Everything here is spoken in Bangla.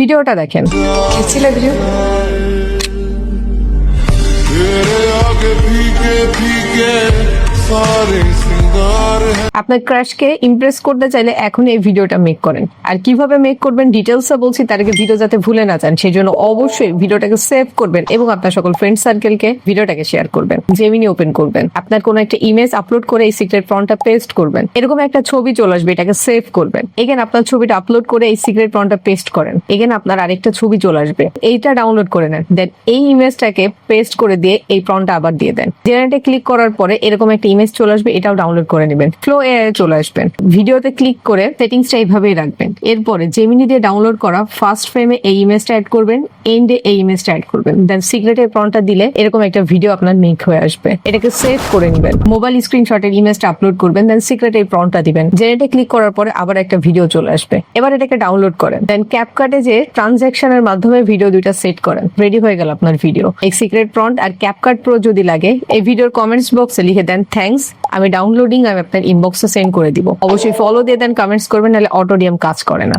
ভিডিওটা দেখেন। কি ছিল ভিডিও? আপনার ক্রাশকে ইমপ্রেস করতে চাইলে এখন এই ভিডিওটা মেক করেন। আর কিভাবে মেক করবেন ডিটেলসে বলছি, তার আগে ভিডিও যাতে ভুলে না যান সেই জন্য অবশ্যই ভিডিওটাকে সেভ করবেন এবং আপনার সকল ফ্রেন্ড সার্কেলকে ভিডিওটাকে শেয়ার করবেন। জেমিনি ওপেন করবেন, আপনার কোনো একটা ইমেজ আপলোড করে এই সিক্রেট প্রম্পটটা পেস্ট করবেন। এরকম একটা ছবি চলে আসবে, এটাকে সেভ করবেন। এগেন আপনার ছবিটা আপলোড করে এই সিক্রেট প্রম্পটটা পেস্ট করেন। এগেন আপনার আরেকটা ছবি চলে আসবে, এইটা ডাউনলোড করে নেন। দেন এই ইমেজটাকে পেস্ট করে দিয়ে এই প্রম্পটটা আবার দিয়ে দেন। জেনারেটে ক্লিক করার পরে এরকম একটা ইমেজ চলে আসবে, এটাও ডাউনলোড করে নেবেন। ফ্লো এআই চলে আসবেন, ভিডিওতে ক্লিক করে সেটিংসটা এইভাবেই রাখবেন। এরপরে জেমিনি দিয়ে ডাউনলোড করা ফার্স্ট ফ্রেমে এই ইমেজটা অ্যাড করবেন, এন্ডে এই ইমেজটা অ্যাড করবেন। দেন সিক্রেটের প্রম্পটটা দিলে এরকম একটা ভিডিও আপনার মেক হয়ে আসবে। এটাকে সেভ করে নেবেন, মোবাইল স্ক্রিনশটের ইমেজটা আপলোড করবেন। দেন সিক্রেটের প্রম্পটটা দিবেন। জেনারেটে ক্লিক করার পরে আবার একটা ভিডিও চলে আসবে। এবার এটাকে ডাউনলোড করেন। দেন ক্যাপকাটে যে ট্রানজ্যাকশনের মাধ্যমে ভিডিও দুইটা সেট করেন। রেডি হয়ে গেল আপনার ভিডিও। এই সিক্রেট প্রম্পট আর ক্যাপকাট প্রো যদি লাগে এই ভিডিওর কমেন্টস বক্সে লিখে দেন থ্যাঙ্কস, আমি ডাউনলোডিং, আমি আপনার ইনবক্সে সেন্ড করে দিব। অবশ্যই ফলো দিয়ে দেন, কমেন্টস করবেন, নাহলে অটোডিয়াম কাজ করে না।